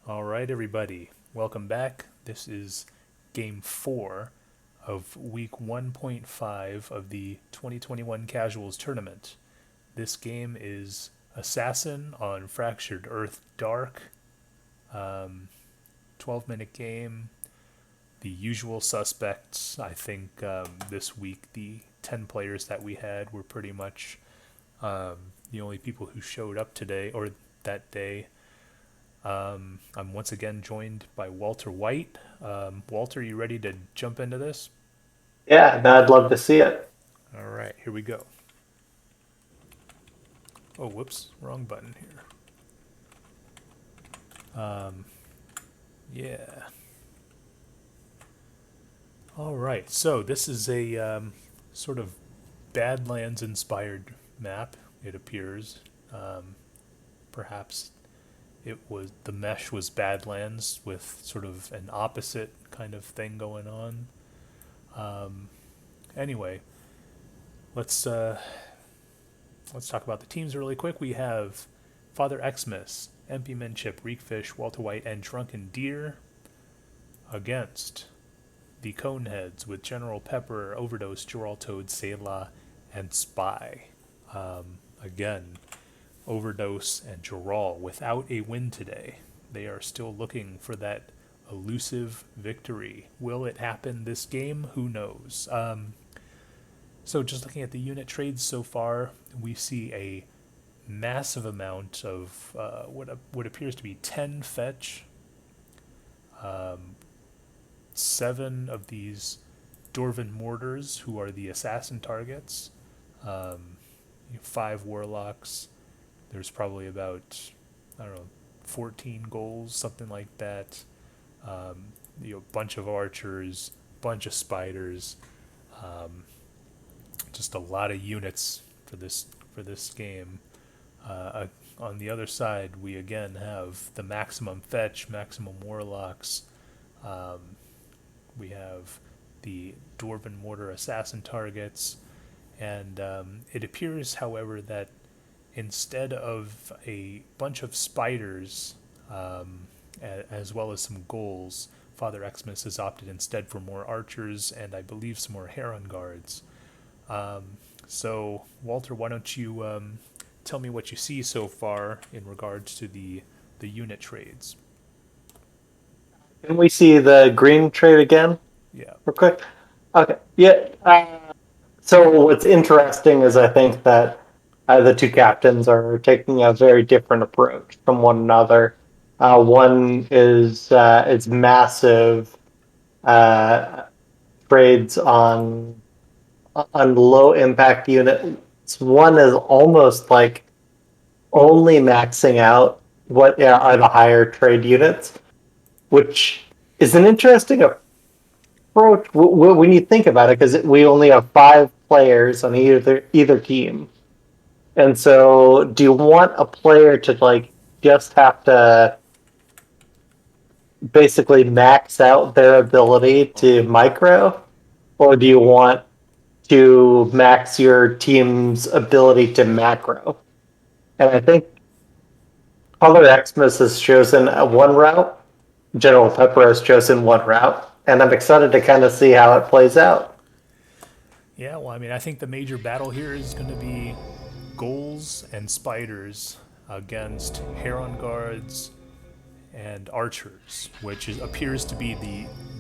All right, everybody, welcome back. This is game 4 of week 1.5 of the 2021 Casuals Tournament. This game is Assassin on Fractured Earth Dark, 12-minute game. The usual suspects. I think this week the 10 players that we had were pretty much the only people who showed up today or that day. I'm once again joined by Walter Wight. Walter, you ready to jump into this? Yeah, no, I'd love to see it. All right, here we go. Oh, whoops, wrong button here. Yeah. All right, so this is a sort of Badlands inspired map, it appears. Perhaps it was the mesh was Badlands with sort of an opposite kind of thing going on. Anyway, let's let's talk about the teams really quick. We have Father Xmas, MP Menchip, Reekfish, Walter White, and Drunken Deer against the Coneheads with General Pepper, Overdose, Geraltoad, Selah, and Spy. Again, Overdose and Geral without a win today. They are still looking for that elusive victory. Will it happen this game? Who knows? So just looking at the unit trades so far, we see a massive amount of what appears to be 10 fetch, 7 of these Dwarven Mortars, who are the assassin targets, 5 Warlocks. There's probably about, I don't know, 14 goals, something like that. Bunch of archers, bunch of spiders, just a lot of units for this game. On the other side, we again have the maximum fetch, maximum warlocks. Um, we have the Dwarven Mortar assassin targets, and it appears, however, that instead of a bunch of spiders, as well as some ghouls, Father Xmas has opted instead for more archers and I believe some more Heron guards. So, Walter, why don't you tell me what you see so far in regards to the unit trades? Can we see the green trade again, Yeah. real quick? Okay. Yeah. So what's interesting is I think that the two captains are taking a very different approach from one another. One is massive uh, trades on low impact units. One is almost like only maxing out what are the higher trade units, which is an interesting approach when you think about it, because we only have 5 players on either team, and so do you want a player to like just have to basically max out their ability to micro, or do you want to max your team's ability to macro? And I think Color Xmas has chosen one route, General Pepper has chosen one route, and I'm excited to kind of see how it plays out. Yeah, well, I mean, I think the major battle here is going to be ghouls and spiders against Heron guards and archers, which appears to be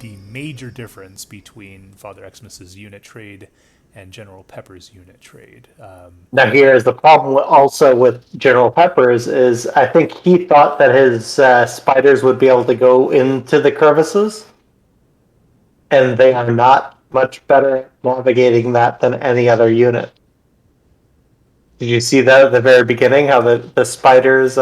the major difference between Father Xmas's unit trade and General Pepper's unit trade. Now, here is the problem also with General Peppers is I think he thought that his spiders would be able to go into the crevices, and they are not much better at navigating that than any other unit. Did you see that at the very beginning? How the spiders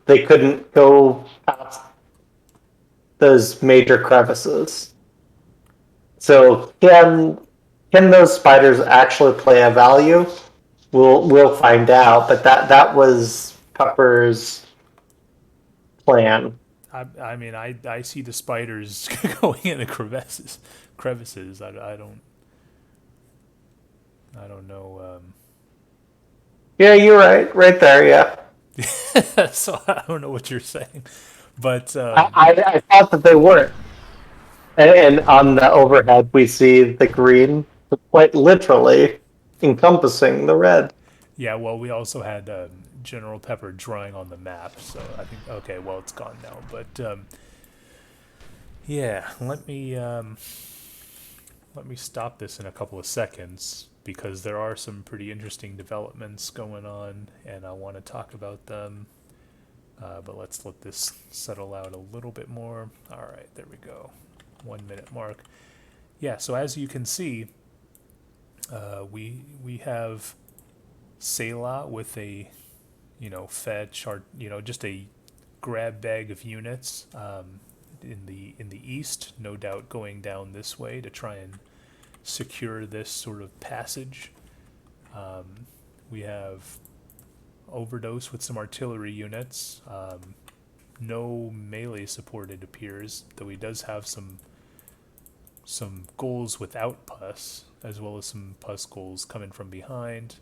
they couldn't go past those major crevices. So can those spiders actually play a value? We'll find out. But that was Pepper's plan. I mean, I see the spiders going into crevices. I don't know. Yeah, you're right. Right there. Yeah. So I don't know what you're saying, But I thought that they were. And on the overhead, we see the green quite literally encompassing the red. yeah, well, we also had General Pepper drawing on the map, so I think okay, well, it's gone now. But yeah, let me stop this in a couple of seconds because there are some pretty interesting developments going on, and I want to talk about them. But let's let this settle out a little bit more. All right, there we go. 1 minute mark. Yeah, so as you can see, we have Selah with a fetch or just a grab bag of units in the east, no doubt going down this way to try and secure this sort of passage. We have Overdose with some artillery units. No melee support, it appears, though he does have some goals without pus, as well as some pus goals coming from behind.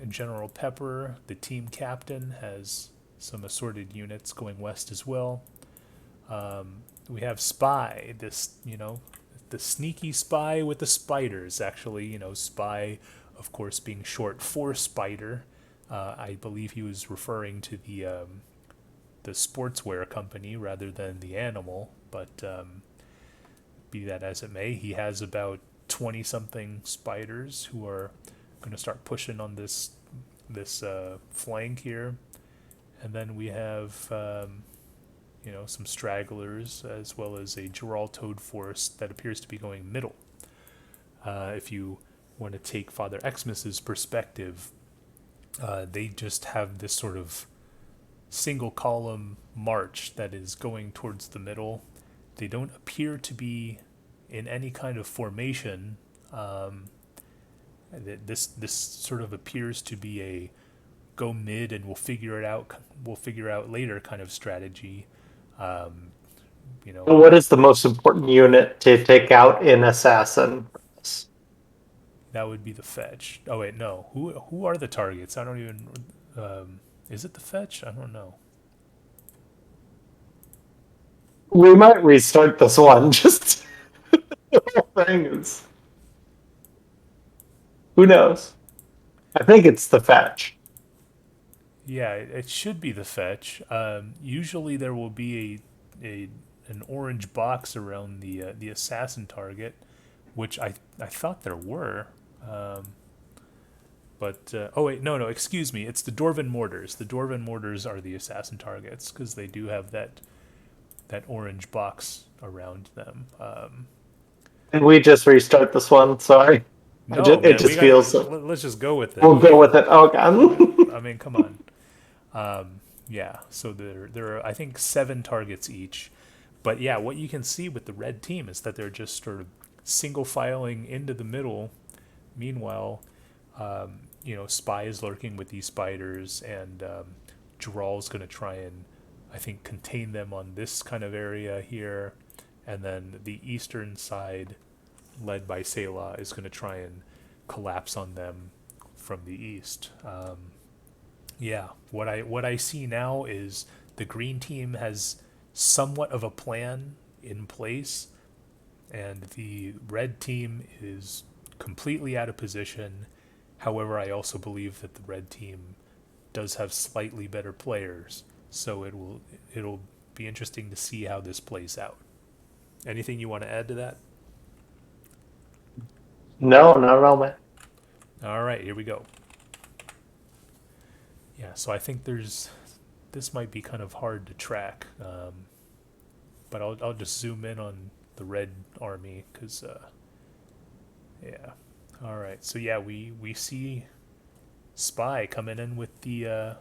General Pepper, the team captain, has some assorted units going west as well. We have Spy, the sneaky spy with the spiders, actually. Spy, of course, being short for spider. I believe he was referring to the sportswear company rather than the animal, but be that as it may, he has about 20 something spiders who are going to start pushing on this flank here. And then we have some stragglers as well as a Geraltoad force that appears to be going middle. If you want to take Father Xmas's perspective, they just have this sort of single column march that is going towards the middle. They don't appear to be in any kind of formation. This sort of appears to be a go mid and we'll figure it out. We'll figure out later kind of strategy. Um, you know, What is the most important unit to take out in Assassin? that would be the fetch. Oh wait, no. Who are the targets? I don't even. Is it the fetch? I don't know. We might restart this one. Just the whole thing is who knows? I think it's the fetch. Yeah, it should be the fetch. Usually there will be a an orange box around the assassin target, which I thought there were. Um, but oh wait, no, excuse me. It's the Dwarven mortars. The Dwarven mortars are the assassin targets because they do have that orange box around them. And we just restart this one. Sorry, No, it man, we just got. feels. Let's just go with it. We'll go with it. Oh god. I mean, come on. Yeah, so there are I think 7 targets each, but yeah, what you can see with the red team is that they're just sort of single filing into the middle. Meanwhile, Spy is lurking with these spiders, and Dral's going to try and I think contain them on this kind of area here, and then the eastern side, led by Selah, is going to try and collapse on them from the east. Yeah, what I see now is the green team has somewhat of a plan in place, and the red team is completely out of position. However, I also believe that the red team does have slightly better players, so it'll be interesting to see how this plays out. Anything you want to add to that? No, not at all, man. All right, here we go. Yeah, so I think this might be kind of hard to track, but I'll just zoom in on the red army because yeah. All right, so yeah, we see Spy coming in with the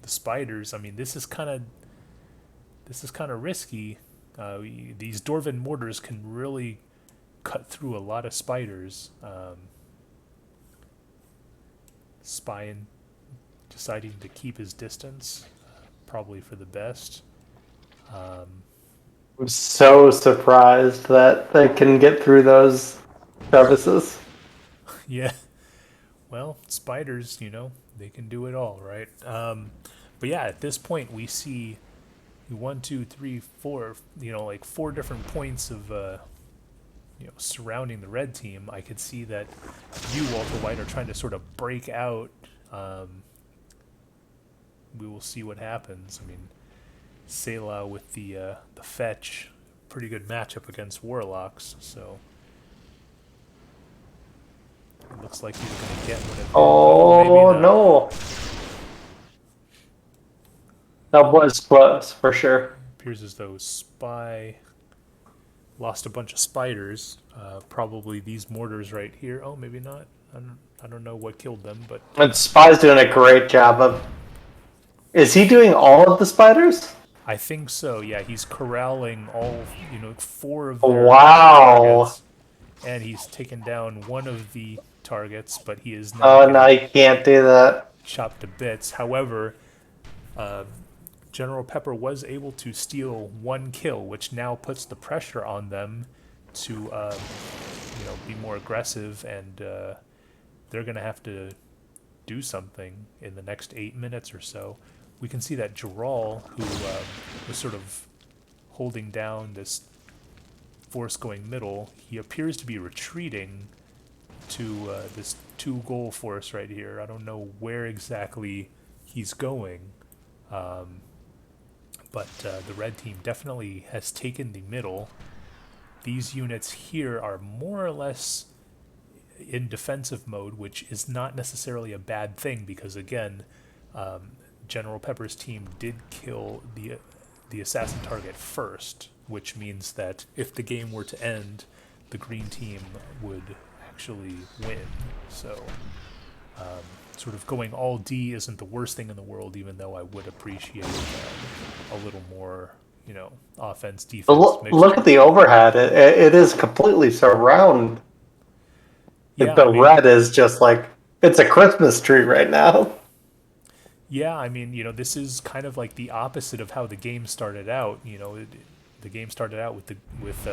spiders. I mean, this is kind of risky. These Dwarven mortars can really cut through a lot of spiders. Spy deciding to keep his distance, probably for the best. Um, I'm so surprised that they can get through those crevices. yeah, well, spiders, they can do it all, right? But yeah, at this point, we see 1, 2, 3, 4, like 4 different points of surrounding the red team. I could see that you, Walter White, are trying to sort of break out. We will see what happens. I mean, Selah with the fetch, pretty good matchup against warlocks. So it looks like he's going to get one of his. Oh, no. That was close, for sure. Appears as though Spy lost a bunch of spiders. Probably these mortars right here. Oh, maybe not. I don't know what killed them, but And Spy's doing a great job of... Is he doing all of the spiders? I think so. Yeah, he's corralling all 4 of their Wow. targets, and he's taken down one of the targets, but he is now Oh, no, you can't do that. chopped to bits. However, General Pepper was able to steal 1 kill, which now puts the pressure on them to be more aggressive, and they're going to have to do something in the next 8 minutes or so. We can see that Gerald, who was sort of holding down this force going middle, he appears to be retreating to this 2-goal force right here. I don't know where exactly he's going, but the red team definitely has taken the middle. These units here are more or less in defensive mode, which is not necessarily a bad thing because, again, General Pepper's team did kill the assassin target first, which means that if the game were to end, the green team would actually win. So sort of going all D isn't the worst thing in the world, even though I would appreciate a little more, offense, defense. Look at the overhead. It is completely surround. Yeah, the red is just like, it's a Christmas tree right now. Yeah, I mean, this is kind of like the opposite of how the game started out. The game started out with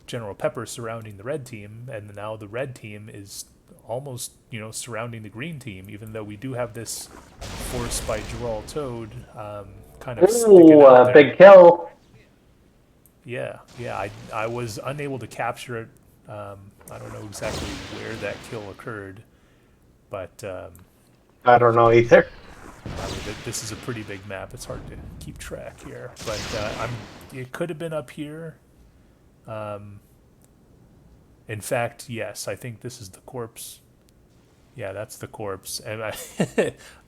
General Pepper surrounding the red team, and now the red team is almost, surrounding the green team, even though we do have this force by Gerald Toad kind of sticking out there. Big kill. Yeah, I was unable to capture it. I don't know exactly where that kill occurred, but I don't know either. I mean, this is a pretty big map. It's hard to keep track here, but it could have been up here. In fact, yes, I think this is the corpse. Yeah, that's the corpse, and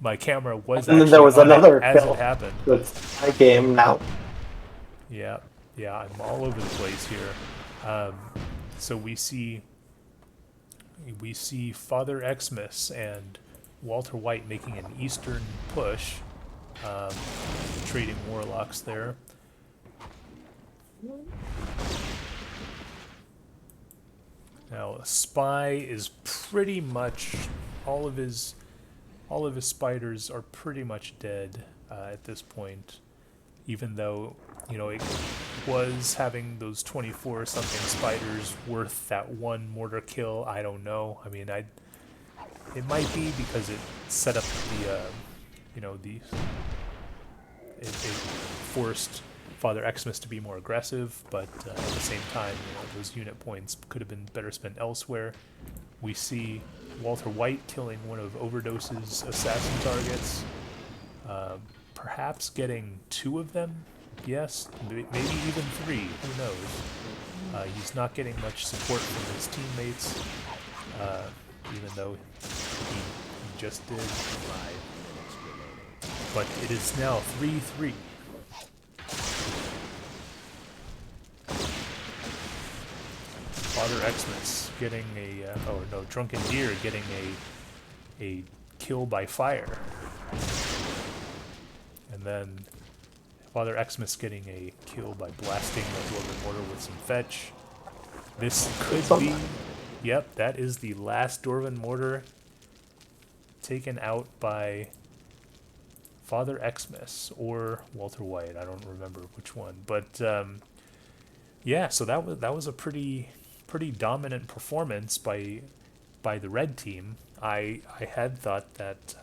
my camera was and actually then there was on another it as kill. it happened. It's my game now. Yeah, I'm all over the place here. So we see Father Xmas and Walter White making an eastern push, trading warlocks there. Now, Spy is pretty much all of his spiders are pretty much dead at this point, even though it was having those 24 something spiders worth that 1 mortar kill. I don't know. I mean, it might be because it set up it forced Father Xmas to be more aggressive, but at the same time, those unit points could have been better spent elsewhere. We see Walter White killing one of Overdose's assassin targets, perhaps getting 2 of them. Yes, maybe even 3. Who knows? He's not getting much support from his teammates, even though he just did. But it is now 3-3. Father Xmas getting Drunken Deer getting a kill by fire, and then Father Xmas getting a kill by blasting the Dwarven Mortar with some fetch. This could be, yep, that is the last Dwarven Mortar taken out by Father Xmas or Walter White. I don't remember which one, but yeah. So that was a pretty dominant performance by the red team. I had thought that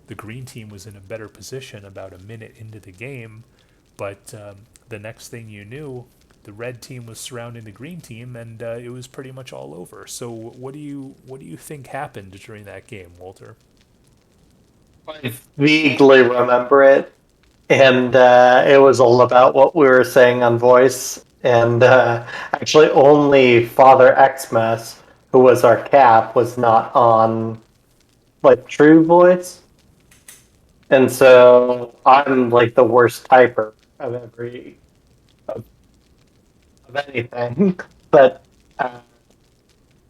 the green team was in a better position about a minute into the game, But the next thing you knew, the red team was surrounding the green team, and it was pretty much all over. So what do you think happened during that game, Walter? I vaguely remember it, and it was all about what we were saying on voice. And actually, only Father Xmas, who was our cap, was not on like true voice, and so I'm like the worst typer of of, of anything. But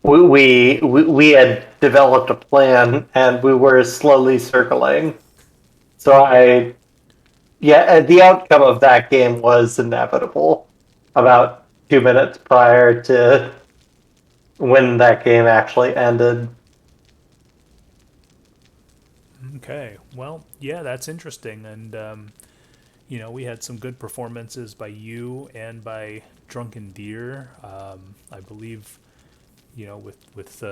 we had developed a plan, and we were slowly circling. So the outcome of that game was inevitable. About 2 minutes prior to when that game actually ended. Okay, well, yeah, that's interesting, and we had some good performances by you and by Drunken Deer. I believe with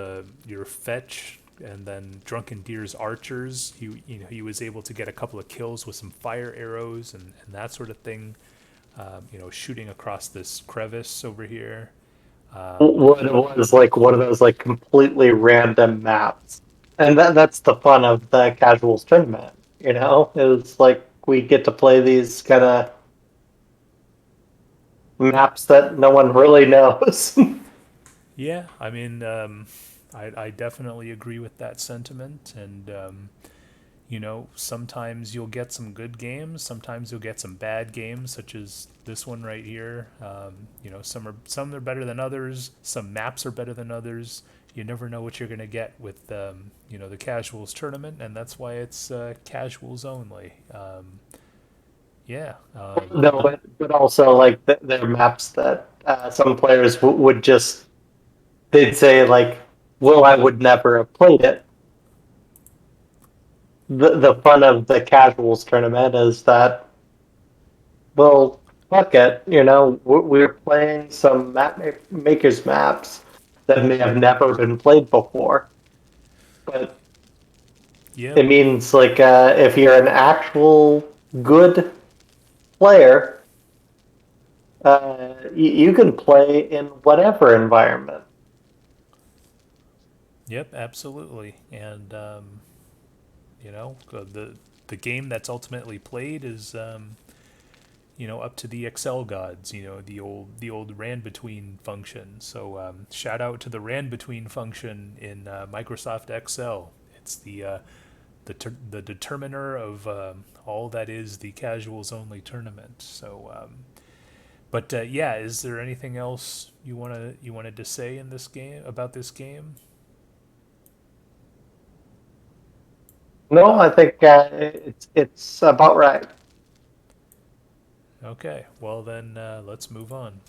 your fetch and then Drunken Deer's archers, he was able to get a couple of kills with some fire arrows and that sort of thing. Shooting across this crevice over here. What it was like one of those like completely random maps, and that's the fun of the casuals tournament. It's like we get to play these kind of maps that no one really knows. Yeah, I mean, I definitely agree with that sentiment, and sometimes you'll get some good games, sometimes you'll get some bad games, such as this one right here. Some are better than others. Some maps are better than others. You never know what you're going to get with the casuals tournament, and that's why it's casuals only. Yeah. No, but also like there are maps that some players would just they'd say like, "Well, I would never have played it." The fun of the casuals tournament is that, well, fuck it, we're playing some map makers maps that may have never been played before, but Yep. it means like if you're an actual good player, you can play in whatever environment. Yep. Absolutely. And the game that's ultimately played is up to the Excel gods, the old ran between function. So shout out to the ran between function in Microsoft Excel. It's the determiner of all that is the casuals only tournament. So, but yeah, is there anything else you wanted to say in this game about this game? No, I think it's about right. Okay, well then let's move on.